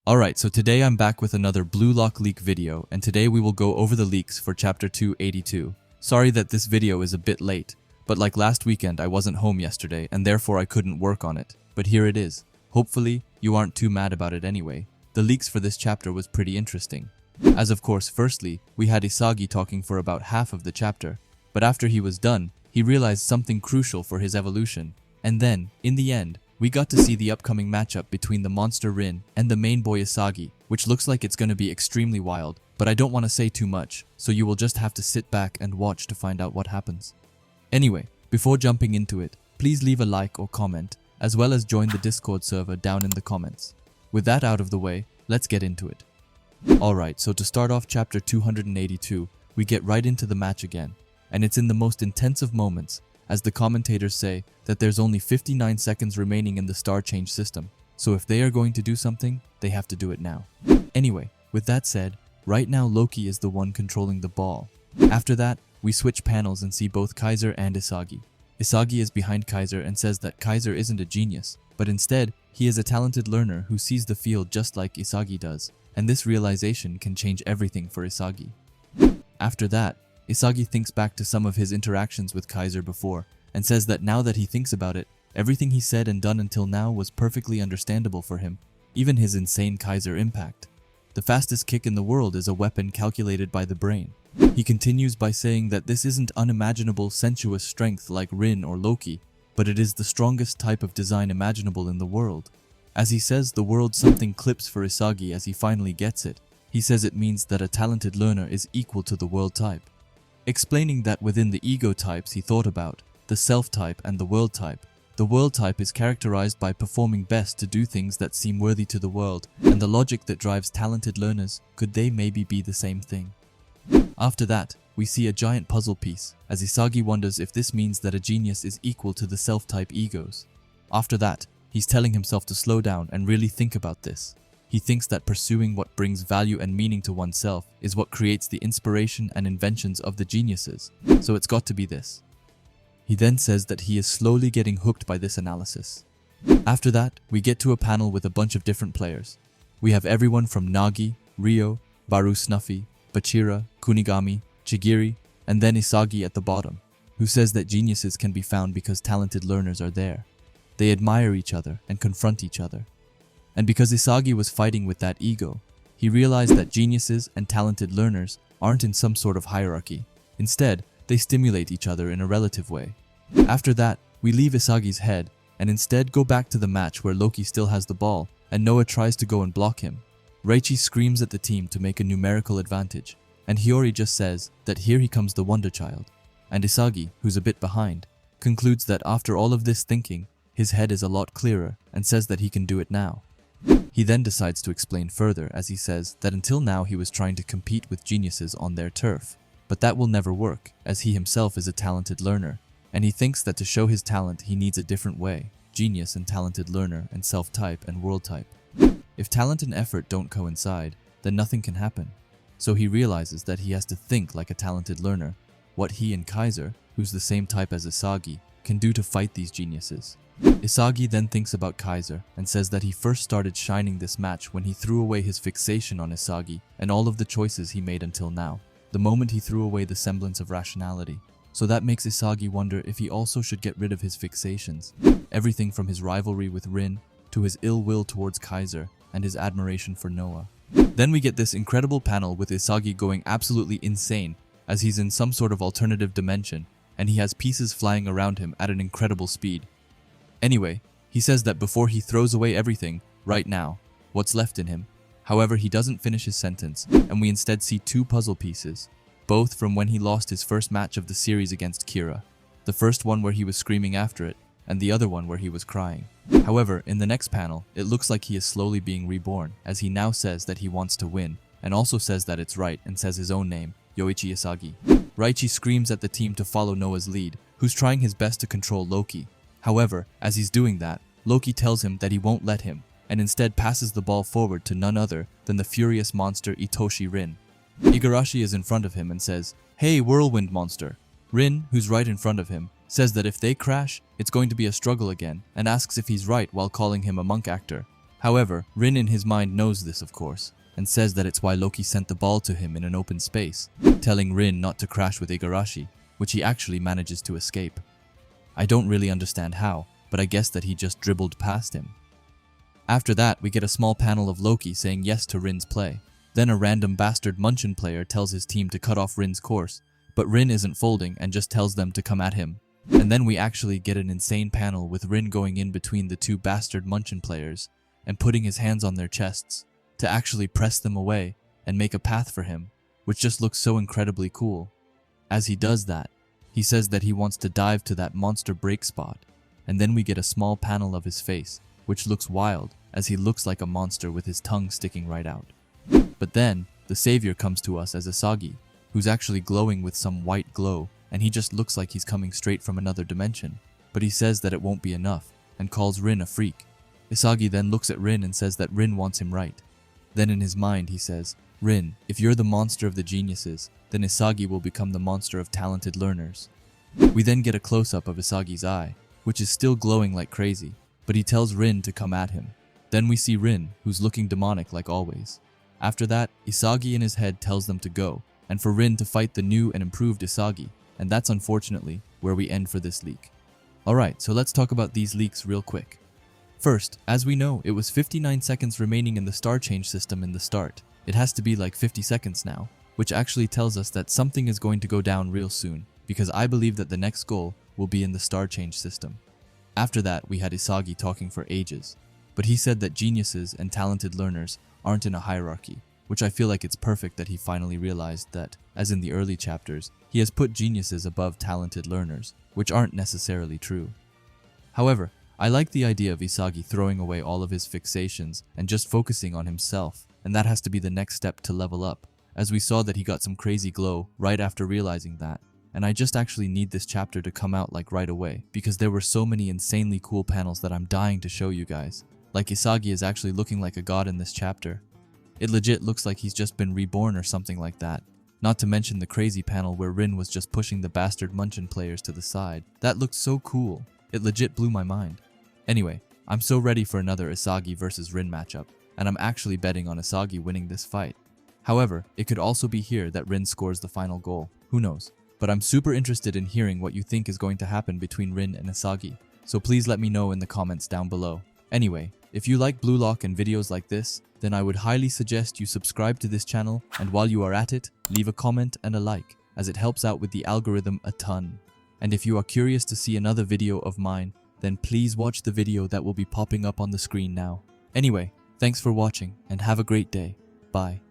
Alright, so today I'm back with another Blue Lock leak video, and today we will go over the leaks for Chapter 282. Sorry that this video is a bit late, but like last weekend I wasn't home yesterday and therefore I couldn't work on it. But here it is. Hopefully, you aren't too mad about it anyway. The leaks for this chapter was pretty interesting. As of course, firstly, we had Isagi talking for about half of the chapter, but after he was done, he realized something crucial for his evolution. And then, in the end, we got to see the upcoming matchup between the monster Rin and the main boy Isagi, which looks like it's gonna be extremely wild, but I don't want to say too much, so you will just have to sit back and watch to find out what happens. Anyway, before jumping into it, please leave a like or comment, as well as join the Discord server down in the comments. With that out of the way, let's get into it. Alright, so to start off chapter 282, we get right into the match again, and it's in the most intensive moments, as the commentators say that there's only 59 seconds remaining in the star change system, so if they are going to do something, they have to do it now. Anyway, with that said, right now Loki is the one controlling the ball. After that, we switch panels and see both Kaiser and Isagi. Isagi is behind Kaiser and says that Kaiser isn't a genius, but instead, he is a talented learner who sees the field just like Isagi does, and this realization can change everything for Isagi. After that, Isagi thinks back to some of his interactions with Kaiser before, and says that now that he thinks about it, everything he said and done until now was perfectly understandable for him, even his insane Kaiser impact. The fastest kick in the world is a weapon calculated by the brain. He continues by saying that this isn't unimaginable sensuous strength like Rin or Loki, but it is the strongest type of design imaginable in the world. As he says the world something clips for Isagi as he finally gets it, he says it means that a talented learner is equal to the world type. Explaining that within the ego types he thought about, the self type and the world type is characterized by performing best to do things that seem worthy to the world, and the logic that drives talented learners, could they maybe be the same thing? After that, we see a giant puzzle piece, as Isagi wonders if this means that a genius is equal to the self-type egos. After that, he's telling himself to slow down and really think about this. He thinks that pursuing what brings value and meaning to oneself is what creates the inspiration and inventions of the geniuses, so it's got to be this. He then says that he is slowly getting hooked by this analysis. After that, we get to a panel with a bunch of different players. We have everyone from Nagi, Ryo, Baru Snuffy, Bachira, Kunigami, Chigiri, and then Isagi at the bottom, who says that geniuses can be found because talented learners are there. They admire each other and confront each other. And because Isagi was fighting with that ego, he realized that geniuses and talented learners aren't in some sort of hierarchy. Instead, they stimulate each other in a relative way. After that, we leave Isagi's head and instead go back to the match where Loki still has the ball and Noah tries to go and block him. Reichi screams at the team to make a numerical advantage, and Hiyori just says that here he comes the Wonder Child. And Isagi, who's a bit behind, concludes that after all of this thinking, his head is a lot clearer and says that he can do it now. He then decides to explain further as he says that until now he was trying to compete with geniuses on their turf, but that will never work as he himself is a talented learner, and he thinks that to show his talent he needs a different way, genius and talented learner and self-type and world type. If talent and effort don't coincide, then nothing can happen. So he realizes that he has to think like a talented learner, what he and Kaiser, who's the same type as Isagi, can do to fight these geniuses. Isagi then thinks about Kaiser and says that he first started shining this match when he threw away his fixation on Isagi and all of the choices he made until now, the moment he threw away the semblance of rationality. So that makes Isagi wonder if he also should get rid of his fixations, everything from his rivalry with Rin to his ill will towards Kaiser and his admiration for Noah. Then we get this incredible panel with Isagi going absolutely insane as he's in some sort of alternative dimension and he has pieces flying around him at an incredible speed. Anyway, he says that before he throws away everything, right now, what's left in him. However, he doesn't finish his sentence, and we instead see two puzzle pieces, both from when he lost his first match of the series against Kira. The first one where he was screaming after it, and the other one where he was crying. However, in the next panel, it looks like he is slowly being reborn, as he now says that he wants to win, and also says that it's right and says his own name, Yoichi Isagi. Reichi screams at the team to follow Noah's lead, who's trying his best to control Loki. However, as he's doing that, Loki tells him that he won't let him, and instead passes the ball forward to none other than the furious monster Itoshi Rin. Igarashi is in front of him and says, "Hey, whirlwind monster." Rin, who's right in front of him, says that if they crash, it's going to be a struggle again, and asks if he's right while calling him a monk actor. However, Rin in his mind knows this of course, and says that it's why Loki sent the ball to him in an open space, telling Rin not to crash with Igarashi, which he actually manages to escape. I don't really understand how, but I guess that he just dribbled past him. After that, we get a small panel of Loki saying yes to Rin's play. Then a random bastard Munchen player tells his team to cut off Rin's course, but Rin isn't folding and just tells them to come at him. And then we actually get an insane panel with Rin going in between the two bastard Munchen players and putting his hands on their chests to actually press them away and make a path for him, which just looks so incredibly cool. As he does that, he says that he wants to dive to that monster break spot, and then we get a small panel of his face, which looks wild as he looks like a monster with his tongue sticking right out. But then, the savior comes to us as Isagi, who's actually glowing with some white glow, and he just looks like he's coming straight from another dimension. But he says that it won't be enough, and calls Rin a freak. Isagi then looks at Rin and says that Rin wants him right. Then in his mind he says, Rin, if you're the monster of the geniuses, then Isagi will become the monster of talented learners. We then get a close-up of Isagi's eye, which is still glowing like crazy, but he tells Rin to come at him. Then we see Rin, who's looking demonic like always. After that, Isagi in his head tells them to go, and for Rin to fight the new and improved Isagi, and that's unfortunately where we end for this leak. Alright, so let's talk about these leaks real quick. First, as we know, it was 59 seconds remaining in the star change system in the start. It has to be like 50 seconds now, which actually tells us that something is going to go down real soon, because I believe that the next goal will be in the star change system. After that, we had Isagi talking for ages, but he said that geniuses and talented learners aren't in a hierarchy, which I feel like it's perfect that he finally realized that, as in the early chapters, he has put geniuses above talented learners, which aren't necessarily true. However, I like the idea of Isagi throwing away all of his fixations and just focusing on himself, and that has to be the next step to level up, as we saw that he got some crazy glow right after realizing that. And I just actually need this chapter to come out like right away, because there were so many insanely cool panels that I'm dying to show you guys. Like Isagi is actually looking like a god in this chapter. It legit looks like he's just been reborn or something like that. Not to mention the crazy panel where Rin was just pushing the bastard Munchen players to the side. That looked so cool. It legit blew my mind. Anyway, I'm so ready for another Isagi versus Rin matchup, and I'm actually betting on Isagi winning this fight. However, it could also be here that Rin scores the final goal. Who knows? But I'm super interested in hearing what you think is going to happen between Rin and Isagi, so please let me know in the comments down below. Anyway, if you like Blue Lock and videos like this, then I would highly suggest you subscribe to this channel, and while you are at it, leave a comment and a like, as it helps out with the algorithm a ton. And if you are curious to see another video of mine, then please watch the video that will be popping up on the screen now. Anyway, thanks for watching, and have a great day. Bye.